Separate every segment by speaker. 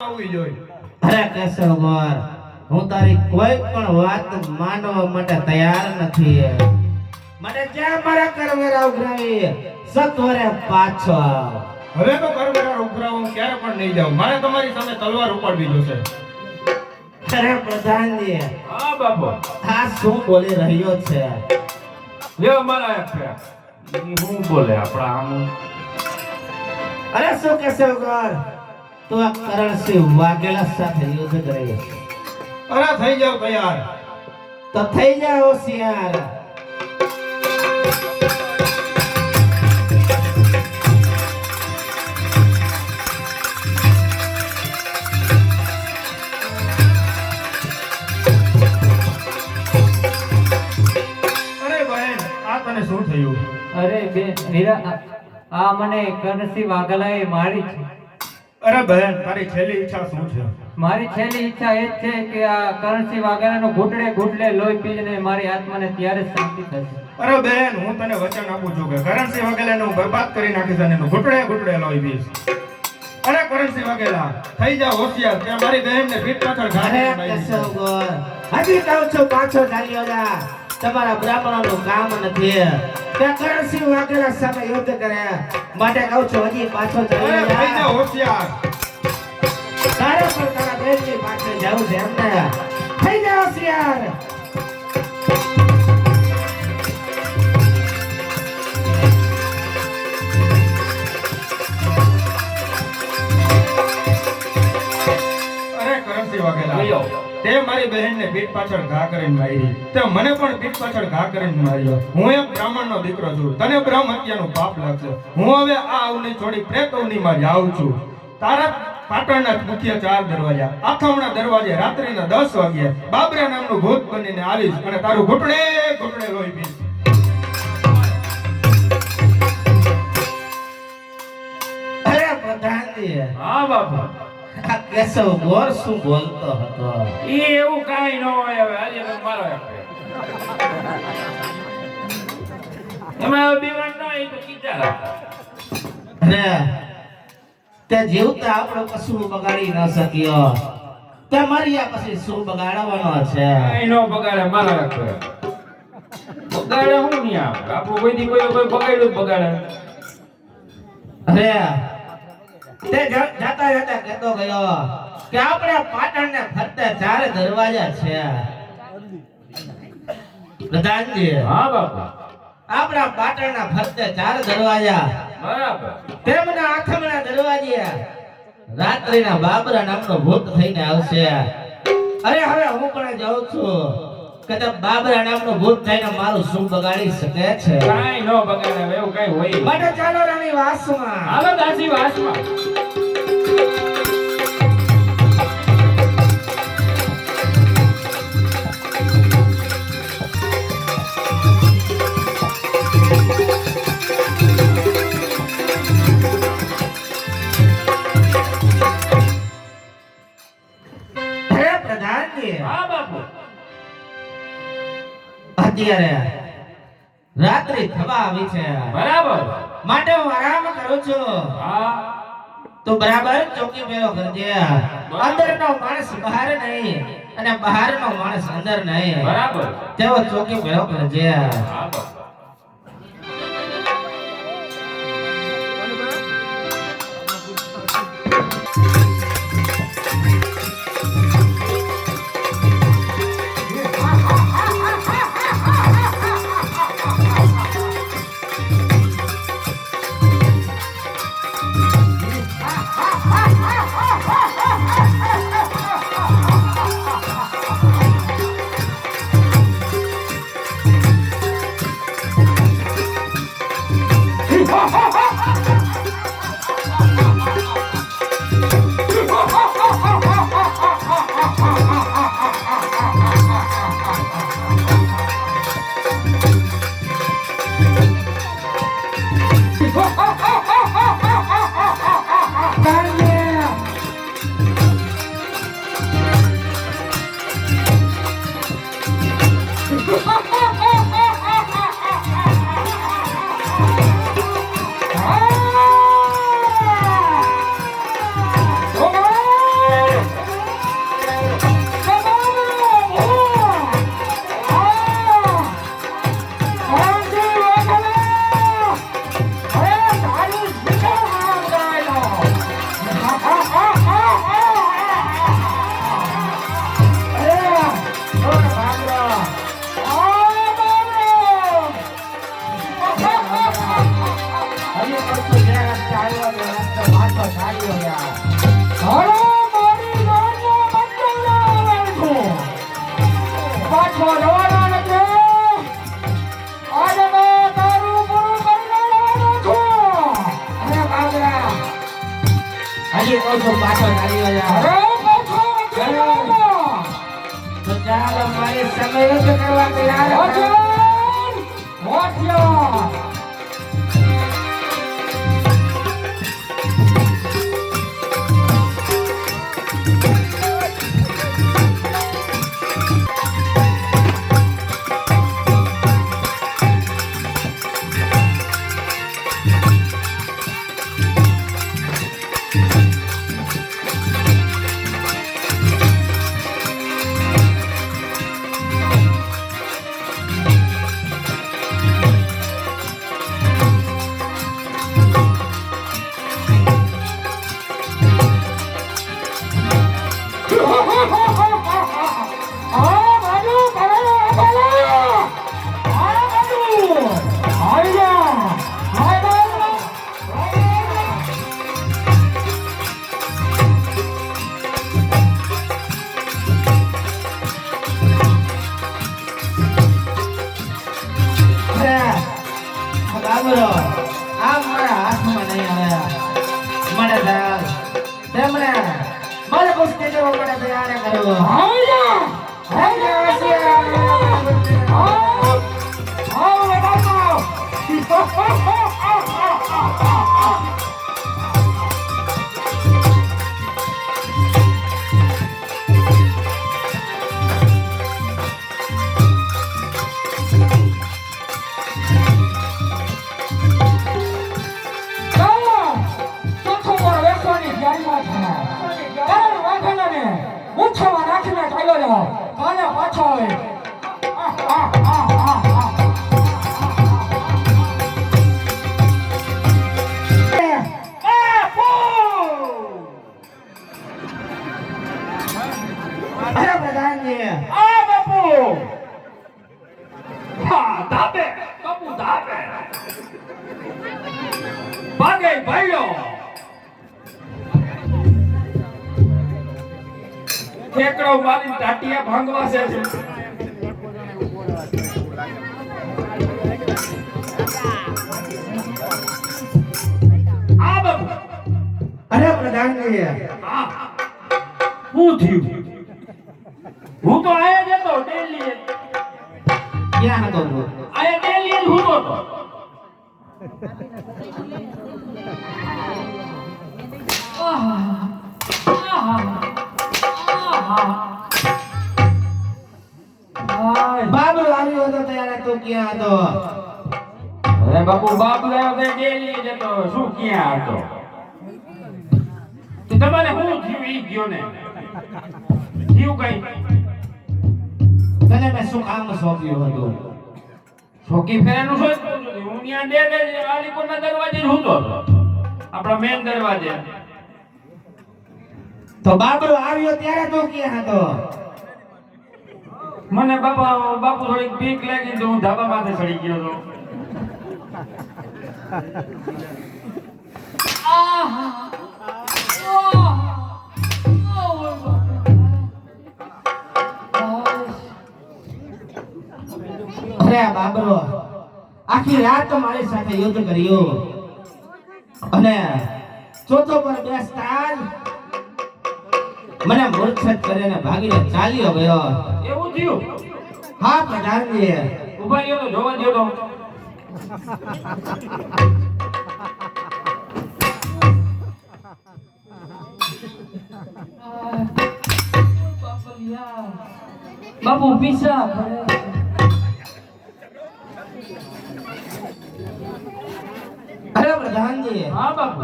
Speaker 1: આવવી જોઈએ.
Speaker 2: અરે કેશવગોર, હું તારી કોઈ પણ વાત માનવા માટે તૈયાર નથી. મને જ્યાં મારા કરવેરા ઉઘરાવી સત્વરે પાછો આવ.
Speaker 1: હવે તો કરવેરા ઉઘરાવું ક્યારે પણ નહીં જાઉં. મારે તમારી સામે તલવાર ઉપાડવી જોશે.
Speaker 2: અરે પ્રધાનજી,
Speaker 3: હા બાપુ,
Speaker 2: આ શું બોલી રહ્યો છે?
Speaker 3: લ્યો મારા એક હું બોલે આપણા આમ.
Speaker 2: અરે શું કેશવગોર, તું આ કરણસિંહ વાઘેલા સાથે યુદ્ધ કરીશ?
Speaker 1: અરે થઈ જાવ તૈયાર.
Speaker 2: તો થઈ જા હોશિયાર.
Speaker 1: અરે બહેન, આ તને શું થયું?
Speaker 4: અરે બેન મીરા, આ મને કરણસિંહ વાઘેલાએ મારી છે.
Speaker 1: અરે બહેન, તારી છેલ્લી ઈચ્છા શું છે?
Speaker 4: મારી છેલ્લી ઈચ્છા એ જ છે કે આ કરણસિંહ વાઘેલાનો ઘૂંટડે ઘૂંટડે લોહી પીને મારી આત્માને ત્યારે જ શાંતિ થશે.
Speaker 1: અરે બહેન, હું તને વચન આપું છું કે કરણસિંહ વાઘેલાને હું બરબાદ કરી નાખીશ અને એનું ઘૂંટડે ઘૂંટડે લોહી પીશ. અરે કરણસિંહ વાઘેલા, થઈ જા હોશિયાર. ત્યાં મારી બહેનને પીઠ પાછળ ઘા
Speaker 2: અરે
Speaker 1: મારી દીધી.
Speaker 2: કેશવગોર, હજી કહું છું પાછો ચાલ્યો જા. તમારા બ્રાહ્મણોનું કામ નથી કે કરણસિંહ વાઘેલા સામે યુદ્ધ કરે. માટે કહું છું હજી પાછો
Speaker 1: અરે
Speaker 2: ચાલ્યો
Speaker 1: થઈ જા
Speaker 2: જા.
Speaker 1: હોશિયાર.
Speaker 2: તારે પણ તારા બેનની પાછળ જવું છે એમને. થઈ જા હોશિયાર.
Speaker 1: અરે કરણસિંહ વાઘેલા,
Speaker 3: લ્યો.
Speaker 1: તે મારી બહેનને પીઠ પાછળ ઘા કરીને મારી, તે મને પણ પીઠ પાછળ ઘા કરીને માર્યો. હું એક બ્રાહ્મણનો દીકરો છું. તને બ્રહ્મ હત્યાનું પાપ લાગશે. હું હવે આ અવની છોડી પ્રેત અવનીમાં જાઉં છું. તારા પાટણના મુખ્ય 4 દરવાજા, આથમણા દરવાજે રાત્રિના 10 વાગ્યે બાબરા નામનું ભૂત બનીને આવીશ અને તારું ઘૂંટડે ઘૂંટડે લોહી પીશ.
Speaker 2: અરે પ્રધાનજી,
Speaker 3: હા બાપુ,
Speaker 2: આ કેશવગોર શું બોલતો હતો?
Speaker 3: ઈ એવું કાઈ ન હોય. હવે આજે તો મારો એક એમાં હવે બીવાન ના એ તો કીધા હતા.
Speaker 2: અરે તે જીવતા આપણો કશું બગાડી ન શક્યો, તે મર્યા પછી શું બગાડવાનો છે?
Speaker 3: કાઈ નો બગાડે મારો એક બગાડે હું નહીં આવે. આપણું કોઈ દી કોઈ બગાડ્યું જ બગાડે.
Speaker 2: અરે તે જાતા જાતા કહેતો ગયો કે આપણે પાટણને ફરતે 4 દરવાજા છે. પ્રધાનજી,
Speaker 3: હા બાપુ,
Speaker 2: આપણા પાટણના ફરતે 4 દરવાજા,
Speaker 3: બરાબર.
Speaker 2: તેમના આથમણા દરવાજે રાત્રિના બાબરા નામનો ભૂત થઈને આવશે. અરે હવે હું પણ જાઉં છું કે તે બાબરા નામનો ભૂત થઈને મારું શું બગાડી શકે છે?
Speaker 3: કાઈ નો બગાડે. હવે એવું કઈ હોય નહીં.
Speaker 2: માટે ચાલો રાણી વાસમાં.
Speaker 3: હાલો દાસી વાસમાં.
Speaker 2: હે પ્રધાનજી,
Speaker 3: હા બાપુ,
Speaker 2: અત્યારે રાત્રિ થવા આવી છે,
Speaker 3: બરાબર.
Speaker 2: માટે હું આરામ કરું છું.
Speaker 3: હા
Speaker 2: તો બરાબર ચોકી ભેરો કરજે. અંદરનો માણસ બહાર નહીં અને બહારનો માણસ અંદર નહીં,
Speaker 3: બરાબર.
Speaker 2: તેવો ચોકી ભેરો કરજે.
Speaker 3: હા બાપુ.
Speaker 2: કરવા તૈયાર બાબરો આ મારા હાથમાં નહીં આવે મને દયાલ તેમને મારે કુસ્તી કરવા માટે તૈયાર કરવો
Speaker 3: ભાગે ભાઈઓ ઠેકડો મારી ટાટિયા ભાંગવા છે આ બાબુ
Speaker 2: અરે પ્રધાનજી
Speaker 3: શું થયું હું તો આયા જ હતો ડેલી
Speaker 2: ક્યાં હતો તું?
Speaker 3: આયા ડેલી જ હું તો
Speaker 2: બાબરો આવ્યો હતો ત્યારે તું ક્યાં હતો?
Speaker 3: અરે બાપુ બાપ ગયો તે ડેલી જ હતો શું ક્યાં હતો તો તમારે શું થયું ઈ ગયો ને થયું કઈ
Speaker 2: તને મેં શું કામ સોંપ્યું હતું?
Speaker 3: છોકી ફેરાનું શું હું ત્યાં ડેલે આલીપુરના દરવાજે જ હતો આપણા મેન દરવાજે
Speaker 2: તો બાબરો આવ્યો ત્યારે તું ક્યાં હતો?
Speaker 3: મને બાપુ થોડીક બીક લાગી તો હું ધાબા માથે ચડી ગયો હતો
Speaker 2: અરે બાબરો આખી રાત મારી સાથે યુદ્ધ કર્યું અને ચોથો પર બેસતા જ મને મૂર્છિત કરીને ભાગીને ચાલ્યો ગયો.
Speaker 3: એવું થયું
Speaker 2: હા પ્રધાનજી.
Speaker 3: ઉભા રહ્યો તો જોવા દ્યો તો
Speaker 4: બાપુ પીસા
Speaker 2: અરે પ્રધાનજી,
Speaker 3: હા બાપુ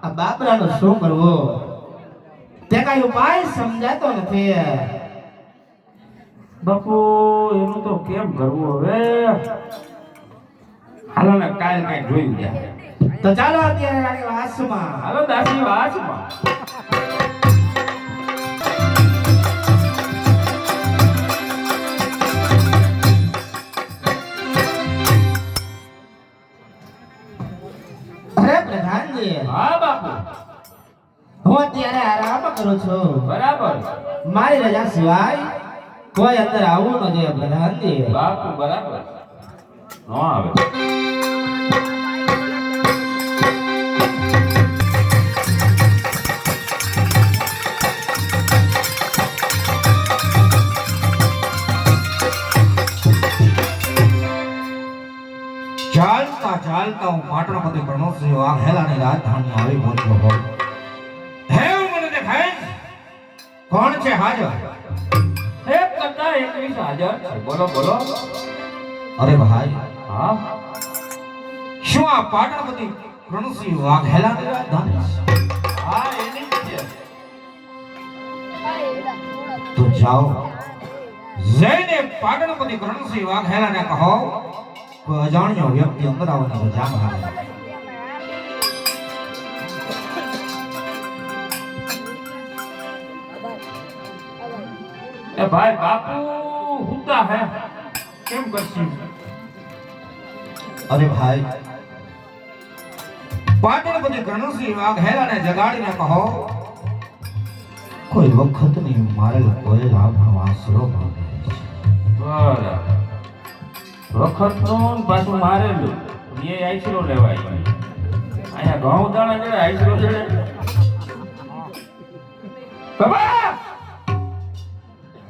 Speaker 2: આ બાબરાનું શું કરવું તે કઈ ઉપાય સમજાતો નથી.
Speaker 3: બાપુ એનું તો કેમ કરવું હવે હાલો ને કાલ કઈ જોઈ ગયા
Speaker 2: તો ચાલો અત્યારે રાણી વાસમાં.
Speaker 3: હાલો દાસી વાસમાં
Speaker 2: અરે પ્રધાનજી,
Speaker 3: હા બાપુ
Speaker 2: હું અત્યારે આરામ કરું છું.
Speaker 3: બરાબર
Speaker 2: મારી રજા સિવાય કોઈ અંદર આવવું ન જોઈએ પ્રધાનજી.
Speaker 3: બાપુ બરાબર નો આવે
Speaker 5: હાલતા હું પાટણપતિ પ્રણવસિંહ વાઘેલાની રાજધાની આવી પહોંચ્યો હોઉં. હે મને દેખાય કોણ છે હાજર?
Speaker 3: એક કરતા 21,000 છે. બોલો બોલો.
Speaker 5: અરે ભાઈ,
Speaker 3: હા
Speaker 5: શું આ પાટણપતિ પ્રણવસિંહ વાઘેલાની રાજધાની છે?
Speaker 3: હા એની જ છે.
Speaker 5: તો જાઓ જઈને પાટણપતિ પ્રણવસિંહ વાઘેલાને કહો કોઈ અજાણ્યો વ્યક્તિ અંદર આવવાની રજા માંગે.
Speaker 3: એ ભાઈ બાપુ હુતા હે કેમ કરશું?
Speaker 5: અરે ભાઈ, પાટણપતિ પ્રણવસિંહ વાઘેલાને જગાડીને કહો કોઈ વખતની મારેલ કોઈ લાભનો આશરો માંગે છે.
Speaker 3: બરાબર. વખત નો પાછું મારેલું એ આઈસરો લેવાય. અહીંયા ઘઉં દાણા જડે આઈસરો જડે. બાબા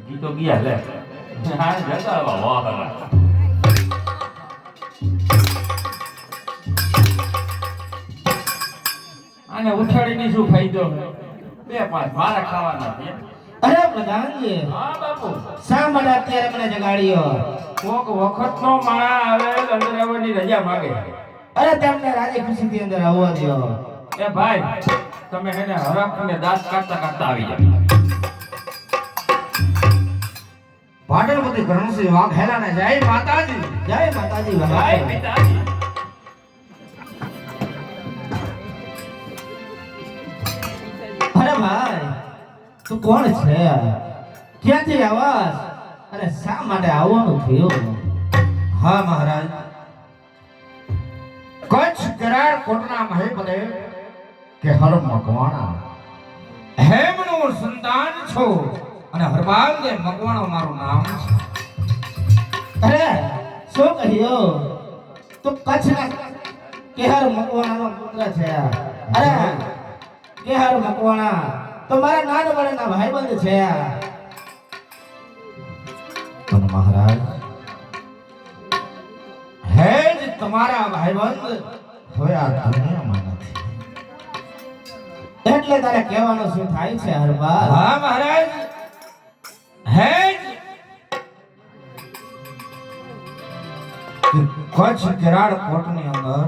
Speaker 3: ગીતો ગયા લે હા જતા વાહ આને ઉઠાડીને શું ફાયદો? 2-5 મારા ખાવાના છે.
Speaker 2: અરે પ્રધાનજી,
Speaker 3: હા બાપુ.
Speaker 2: શા માટે અત્યારે મને જગાડ્યો?
Speaker 3: કોક વખતનો માણા આવે અંદર આવવાની રજા માંગે.
Speaker 2: અરે તેમને રાજી ખુશીથી અંદર આવવા દો.
Speaker 3: એ ભાઈ તમે એને હરખ ને દાંત કાઢતા કાઢતા આવી જાવ.
Speaker 5: પાટણપતિ પ્રણવસિંહ વાઘેલાને જય માતાજી.
Speaker 2: જય માતાજી.
Speaker 3: ભાઈ પિતાજી.
Speaker 2: અરે ભાઈ, તું કોણ છે? ક્યાંથી આવાસ અને શા માટે આવવાનું થયું?
Speaker 5: હા મહારાજ, કચ્છ કરાર કોટના મહેપદે કે હર મકવાણા હેમનું સંતાન છો અને હરપાલ દે મકવાણો મારું નામ છે.
Speaker 2: અરે શું કહ્યું? તું કચ્છના કેહર મકવાણાનો પુત્ર છે. અરે કેહર મકવાણા તો મારા નાનપણના ભાઈબંધ છે.
Speaker 5: પણ મહારાજ, હે જ તમારા ભાઈબંધ હવે આ દુનિયામાં નથી.
Speaker 2: એટલે તારે કહેવાનું શું થાય છે હરપાલ?
Speaker 5: હા મહારાજ, હે જ કે કચ્છ કેરાડ કોટની અંદર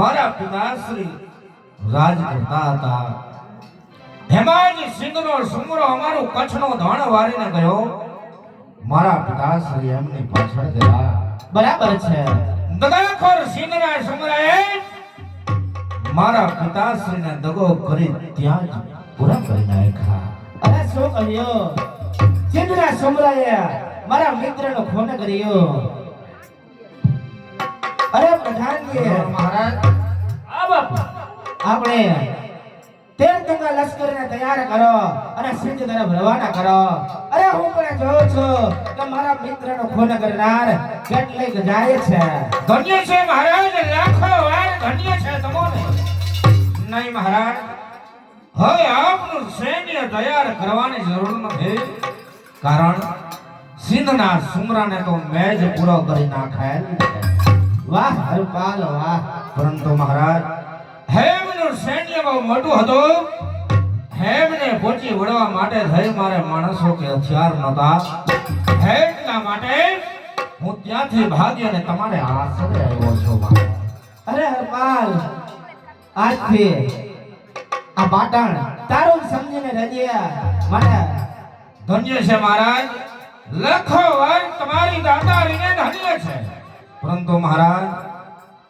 Speaker 5: મારા પિતાશ્રી રાજ કરતા હતા. હેમાજ સિંહનો સુમરો અમારું કચ્છનો ધણ વારીને ગયો. મારા પિતાશ્રી એમની પાછળ ગયા.
Speaker 2: બરાબર છે.
Speaker 5: દગાખોર સિંહના સુમરાએ મારા પિતાશ્રીને દગો કરી ત્યાં જ પૂરા કરી નાખ્યા.
Speaker 2: અરે શું કહ્યું? સિંધના સમરાએ મારા મિત્રનો ખૂન કર્યો. અરે પ્રધાનજી,
Speaker 5: મહારાજ,
Speaker 3: આ બાપુ
Speaker 2: આપણે 13 લશ્કરને તૈયાર કરો અને સિંધ તરફ રવાના કરો. અરે હું પણ જોઉં છું કે મારા મિત્રનો ખૂન કરનાર કેટલીક જાય છે.
Speaker 5: ધન્ય છે મહારાજ, લાખો વાર ધન્ય છે તમોને. નહીં મહારાજ, હવે આપનું સૈન્ય તૈયાર કરવાની જરૂર નથી. કારણ સિંધના સુમરાને તો મેં જ પૂરો કરી નાખેલ.
Speaker 2: વાહ હરપાલ વાહ.
Speaker 5: પરંતુ મહારાજ, હેમનું સૈન્ય બહુ મોટું હતું. હેમને પહોંચી વળવા માટે થઈ મારે માણસો કે હથિયાર નહોતા. એટલા માટે હું ત્યાંથી ભાગી અને તમારે આશરે આવ્યો છું.
Speaker 2: અરે હરપાલ, આજથી આ પાટણ તારું જ સમજીને રજ્યા મને.
Speaker 5: ધન્ય છે મહારાજ, લખો વાર તમારી દાતારીને ધન્ય છે. પરંતુ મહારાજ,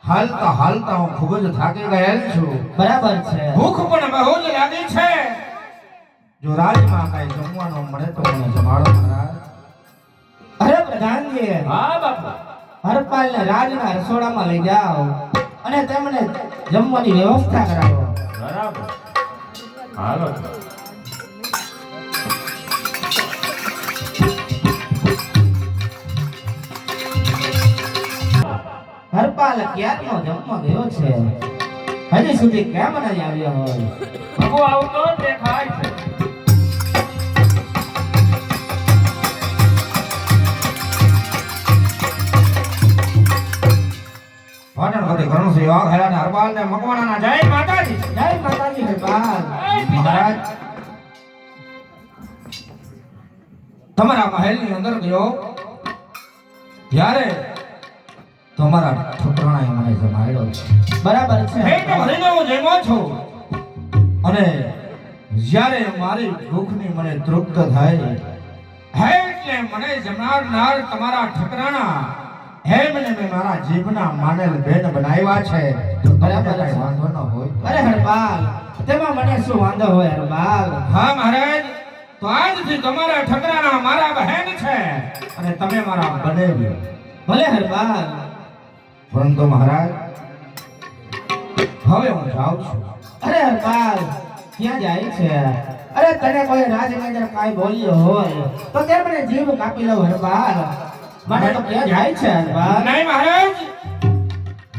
Speaker 5: હાલતા હાલતા હું ખૂબ જ થાકી ગયેલ છું.
Speaker 2: બરાબર છે.
Speaker 5: ભૂખ પણ બહુ જ લાગી છે. જો રાજમાં કઈ જમવાનું મળે તો મને જમાડો મહારાજ.
Speaker 2: અરે પ્રધાનજી,
Speaker 3: હા બાપુ.
Speaker 2: હરપાલને રાજના રસોડામાં લઈ જાઓ અને તેમને જમવાની વ્યવસ્થા કરાવો.
Speaker 3: બરાબર. હાલો
Speaker 2: હરપાલ ક્યારનો જમવા ગયો છે, હજી સુધી કેમ નથી આવ્યો હોય?
Speaker 3: બાપુ આવતો દેખાય છે.
Speaker 5: એવા ઘેલા હરપાલ ને મકવાણાના જય માતાજી.
Speaker 2: જય માતાજી હરપાલ.
Speaker 5: મહારાજ તમારા મહેલની અંદર ગયો ત્યારે તમારા ઠકરાણાએ મને જમાડ્યો છે.
Speaker 2: બરાબર છે
Speaker 5: પેટ ભરીને હું જમ્યો છું અને જ્યારે મારી ભૂખની મને તૃપ્ત થાય હે એટલે મને જમાડનાર તમારા ઠકરાણા હે મને મેં મારા જીભના માનેલ બેન બનાવ્યા છે. તો
Speaker 2: બરાબર
Speaker 5: બરાબર
Speaker 2: છે.
Speaker 5: વાંધો ન હોય.
Speaker 2: અરે હરપાલ તેમાં મને શું વાંધો હોય હરપાલ.
Speaker 5: હા મહારાજ તો આજથી તમારા ઠકરાણા મારા બહેન છે અને તમે મારા બનેવી.
Speaker 2: ભલે હરપાલ.
Speaker 5: પરંતુ મહારાજ હવે હું જાઉં છું.
Speaker 2: અરે હરપાલ ક્યાં જાય છે? અરે તને કોઈ રાજની અંદર કાંઈ બોલ્યો હોય તો તે મને જીભ કાપી લઉં હરપાલ. મને તો ક્યાં જાય છે હરપાલ?
Speaker 5: નહીં મહારાજ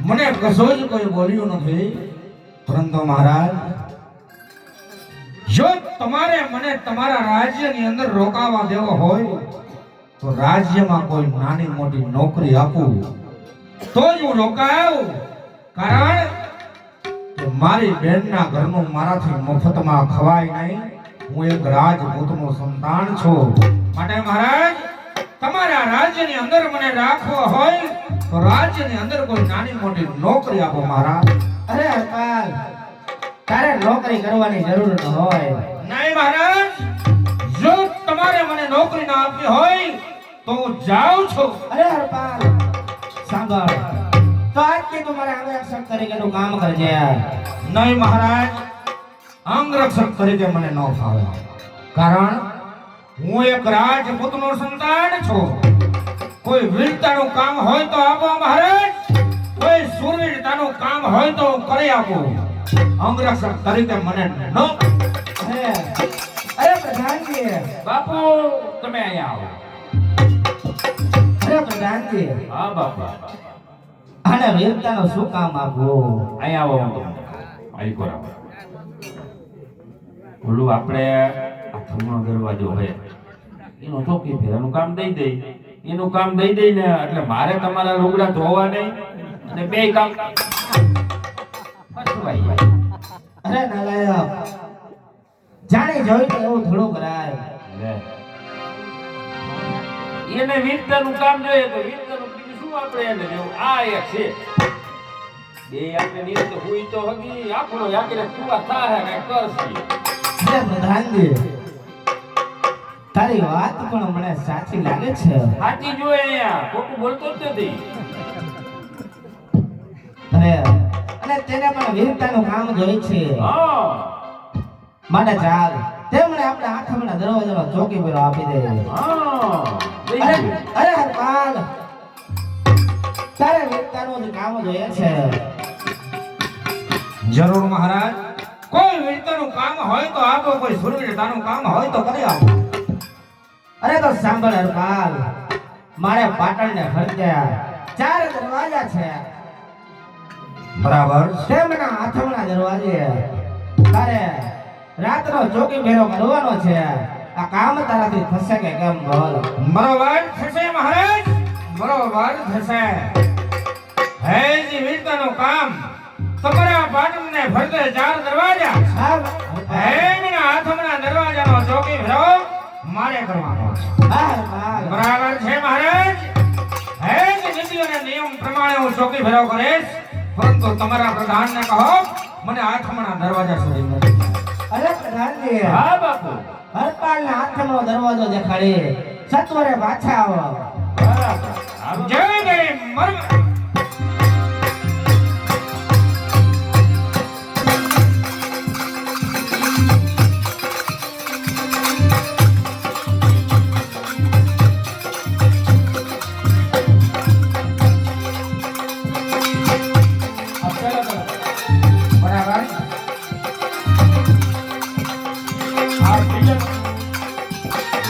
Speaker 5: મને કશું જ કોઈ બોલ્યું નથી. પરંતુ મહારાજ જો તમારે મને તમારા રાજ્યની અંદર રોકાવા દેવો હોય તો રાજ્યમાં કોઈ નાની મોટી નોકરી આપું તો જ હું રોકાઉં. કારણ કે મારી બહેનના ઘરનું મારાથી મફતમાં ખવાય નહીં. હું એક રાજપૂતનું સંતાન છું. માટે મહારાજ તમારા રાજ્યની અંદર મને રાખવો હોય તો રાજ્યની અંદર કોઈ નાની મોટી નોકરી આપો મહારાજ.
Speaker 2: અરે હરપાલ તારે નોકરી કરવાની જરૂર ન હોય.
Speaker 5: નહીં મહારાજ જો તમારે મને નોકરી ના આપવી હોય તો હું જાઉં છું.
Speaker 2: અરે હરપાલ સાંભળ તો આજથી તું મારા અંગરક્ષક તરીકેનું કામ કરજે.
Speaker 5: નહીં મહારાજ અંગરક્ષક તરીકે મને ન ફાવે. કારણ હું એક રાજપૂતનો સંતાન છું. કોઈ વીરતાનું કામ હોય તો આપો મહારાજ. કોઈ શૂરવીરતાનું કામ હોય તો હું કરી આપું. અંગરક્ષક તરીકે મને ન.
Speaker 2: અરે પ્રધાનજી
Speaker 3: બાપુ તમે અહીંયા આવો.
Speaker 2: અરે પ્રધાનજી
Speaker 3: હા બાપા
Speaker 2: આને વીરતાનું શું કામ આપવું?
Speaker 3: અહીંયા આવો. હું તમને આવી કરાવું. ઓલું આપણે આ થમણો દરવાજો હોય એનું ચોકી ફેરાનું કામ દઈ દઈ. એનું કામ દઈ દઈ ને એટલે મારે તમારા લુગડા ધોવા નહીં અને બે કામ ફસવાઈ જાય.
Speaker 2: અરે નાલાયક જાણે જોઈ તો એવું થોડું કરાય.
Speaker 3: લે. એને વીરતાનું કામ જોઈએ તો વીરતાનું બીજું શું આપણે એને દેવું? આ એક છે બે આપણે નિરંતર હુઈ તો હગી આપણો યાકીને કુવા થાહે ને કરશી.
Speaker 2: અરે પ્રધાનજી તારી વાત પણ મને સાચી લાગે છે.
Speaker 3: સાચી જોઈએ અહીંયા ખોટું બોલતો જ નથી.
Speaker 2: અને તેને પણ વીરતાનું કામ જોઈ છે.
Speaker 3: હા
Speaker 2: માટે ચાલ તેમને આપણે આઠમના દરવાજાનો ચોકી પર આપી દે.
Speaker 3: હા લઈ
Speaker 2: અરે
Speaker 3: ગયો.
Speaker 2: અરે હરપાલ તારે વીરતાનું જ કામ જોઈએ છે.
Speaker 5: જરૂર મહારાજ. કોઈ વીરતાનું કામ હોય તો આપો. કોઈ શૂરવીરતાનું કામ હોય તો કરી આપો.
Speaker 2: અરે તો સાંભળ હરપાલ મારે પાટણને ફરતે 4 દરવાજા છે.
Speaker 5: બરાબર.
Speaker 2: તેમના આઠમના દરવાજે તારે રાતનો ચોકી ફેરો કરવાનો છે. આ કામ તારાથી થશે કે કેમ બોલ?
Speaker 5: બરોબર થશે મહારાજ. બરોબર થશે. હે જી વીરતાનું કામ તમારા પાટણને ફરતે 4 દરવાજા.
Speaker 2: હા
Speaker 5: એમના હાથમના દરવાજાનો ચોકી ફેરો મારે કરવાનો છે.
Speaker 2: હરપાલ
Speaker 5: બરાબર છે મહારાજ. હે જી નીતિ અને નિયમ પ્રમાણે હું ચોકી ફેરો કરીશ. પરંતુ તમારા પ્રધાનને કહો મને હાથમના દરવાજા સુધી નથી.
Speaker 2: અરે પ્રધાનજી
Speaker 3: હા બાપુ
Speaker 2: હરપાલના આઠમનો દરવાજો દેખાડી સત્વરે પાછા આવો.
Speaker 3: બરાબર. હાલો.
Speaker 5: જય જય મર.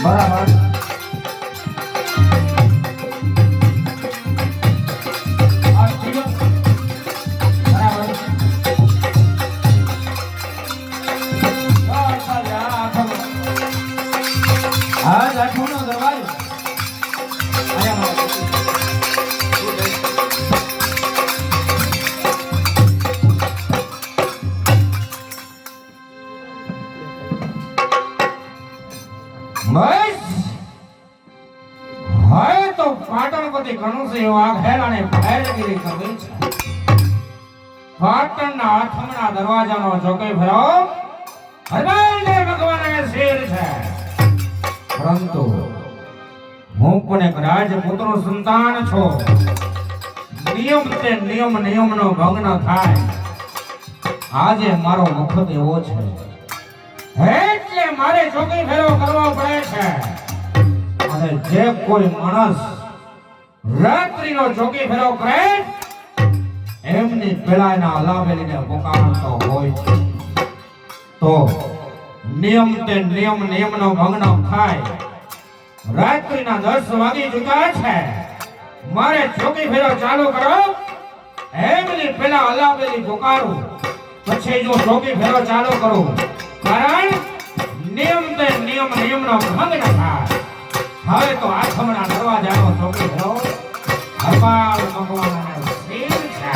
Speaker 5: બરાબર. બરાબર. હા આઠમનો દરવાજો. અહીંયા બસ હવે તો પાટણપતિ કનુસિંહ વાઘેલાને ફેરગીરી કરી છે. પાટણના આઠમના દરવાજાનો ચોકી ભરો હરબાલને ભગવાનને શેર છે. પરંતુ હું પણ એક રાજપુત્રનું સંતાન છું. નિયમ તે નિયમનો ભંગ ન થાય. આજે મારો વખત એવો છે એટલે મારે ચોકી ફેરો કરવો પડે છે. અને જે કોઈ માણસ રાત્રિનો ચોકી ફેરો કરે એમની પેલાના હલાવેલીને પુકારતો હોય છે તો નિયમ તે નિયમનો ભંગ ન થાય. રાત્રિના 10 વાગી ચૂક્યા છે. મારે ચોકી ફેરો ચાલુ કરો એમની પેલા હલાવેલી પુકારું પછી જો ચોકી ફેરો ચાલુ કરું. કારણ નિયમ તે નિયમનો ભંગ ન થાય. હવે તો આઠમના દરવાજાનો ચોકી ફેરો હરપાલ ભગવાનને શેર છે.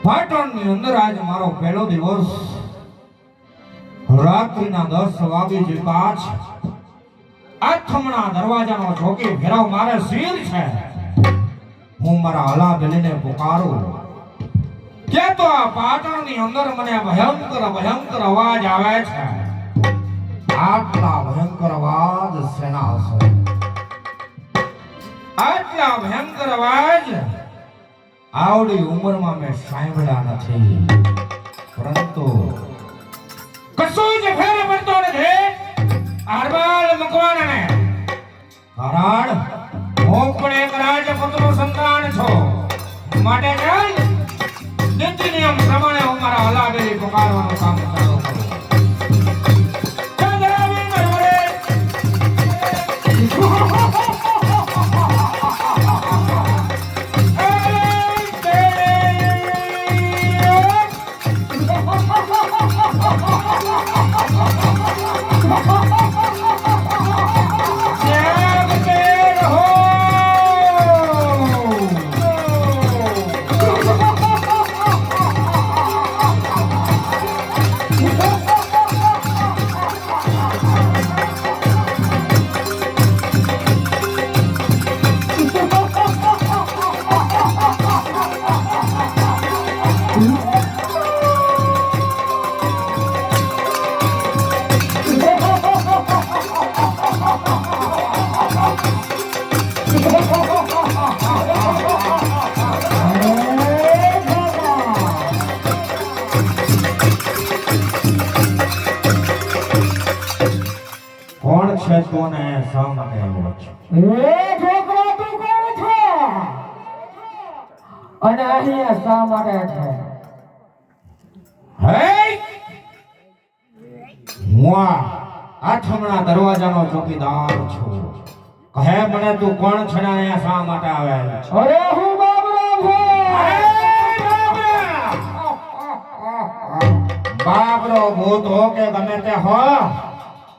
Speaker 5: પાટણની અંદર આજ મારો પહેલો દિવસ. રાત્રિના 10 વાગે જે કાચ આઠમના દરવાજાનો ચોકી ફેરાવ મારે શીર છે. હું મારા હલાબેલીને પુકારું કે તો આ પાટણની અંદર મને ભયંકર અવાજ આવે છે. આટલા ભયંકર અવાજ શેના હશે? આટલા ભયંકર અવાજ આવડી ઉંમરમાં મેં સાંભળ્યા નથી. પરંતુ કશું જ ફેર પડતો નથી. હરબાલ ભગવાનને કારણ હું પણ એક રાજપુત્રનું સંતાન છું. માટે ચાલ નીતિ નિયમ પ્રમાણે હું મારા હલાબેલી પુકારવાનું કામ ચાલુ કરું. કોણ છે કોને શા માટે આવ્યો છે?
Speaker 4: એ છોકરો તું કોણ છે અને અહીંયા શા માટે છે?
Speaker 5: હે હું આઠમના દરવાજાનો ચોકીદાર છું. કહે મને તું કોણ છે ને અહીંયા શા માટે આવે છે?
Speaker 4: અરે હું બાબરો
Speaker 5: બાબરો ભૂત હો કે ગમે તે હો,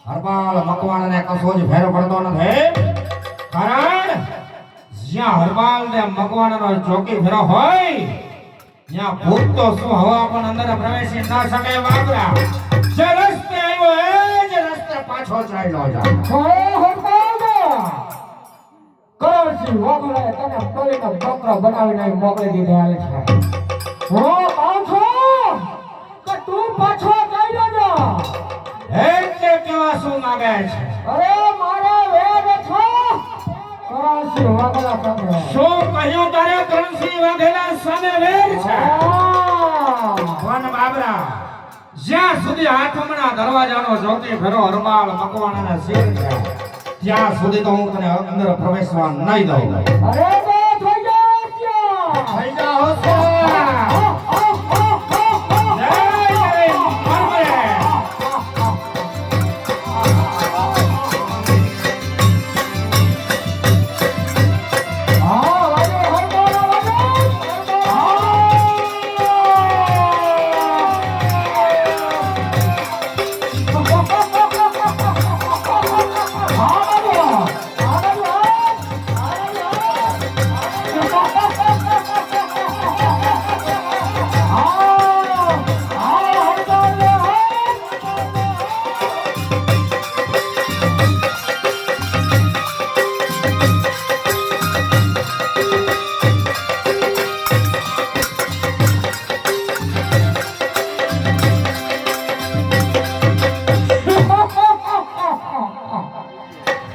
Speaker 5: હરપાલ મકવાણાને કશો જ ફેર પડતો નથી. કારણ જ્યાં હરપાલ ને મકવાણાનો ચોકી ફેરો હોય ત્યાં ભૂત તો શું હવા પણ અંદર પ્રવેશી ન શકે બાબરા. જે રસ્તે આવ્યો એ જ રસ્તે પાછો ચાલ્યો જાય.
Speaker 6: કરણસિંહ વાઘોડાએ તને બળીનો બકરો બનાવીને મોકલી દીધેલ છે. હું કહું છું કે તું પાછો ચાલ્યો જા.
Speaker 5: એટલે કેવા શું માંગે છે?
Speaker 6: અરે મારા વેદ છો કરણસિંહ વાઘોડા સામે.
Speaker 5: શું કહ્યું તારે? કરણસિંહ વાઘેલા સામે વેર છે. પણ બાબરા જ્યાં સુધી આઠમના દરવાજાનો જ્યોતિ ફેરો હરમાળ મકવાણાના શેર છે ત્યાં સુધી તો હું તને અંદર પ્રવેશવા નહીં દઉં.
Speaker 6: અરે બે થઈ જાઓ ત્યાં.
Speaker 5: થઈ જા હોશિયાર. જય જય બાબરે.
Speaker 6: હા વાગે હરકોડા વાગે.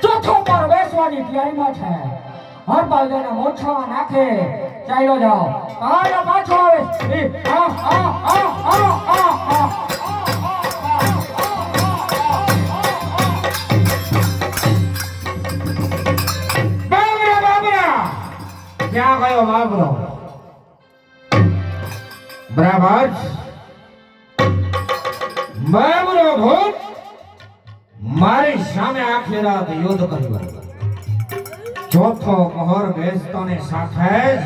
Speaker 6: ચોથો પર બેસવાની તૈયારીમાં છે. હર બાજુના મોછામાં નાખે ચાલ્યો જાઓ. આને પાછો આવે.
Speaker 5: બાબરા બાબરા ક્યાં ગયો બાબરો? બરાબર બાબરો ભૂત મારી સામે આખી રાત યુદ્ધ કર્યું. ચોથો પહોર બેસતાની સાથે જ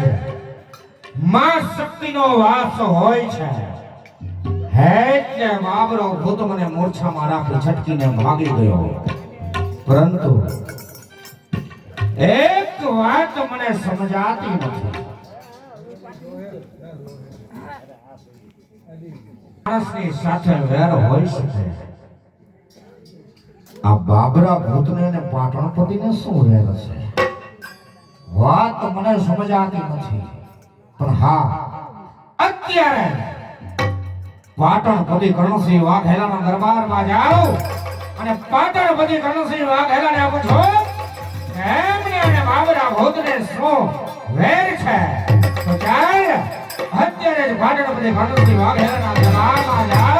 Speaker 5: માં શક્તિનો વાસ હોય છે. એટલે બાબરો ભૂત મને મૂર્છામાં રાખી છટકીને ભાગી ગયો. પરંતુ એક વાત મને સમજાતી નથી. માણસની સાથે વેર હોઈ શકે, આ બાબરા ભૂતને અને પાટણપતિને શું વેર છે? વાત મને સમજાતી નથી. પણ હા, અત્યારે પાટણપતિ કર્ણસિંહ વાઘેલાના દરબારમાં જાઓ અને પાટણપતિ કર્ણસિંહ વાઘેલાને પૂછો એમને અને બાબરા ભૂતને શું વેર છે. તો ચાલ અત્યારે જ પાટણપતિ કર્ણસિંહ વાઘેલાના દરબારમાં જાઓ.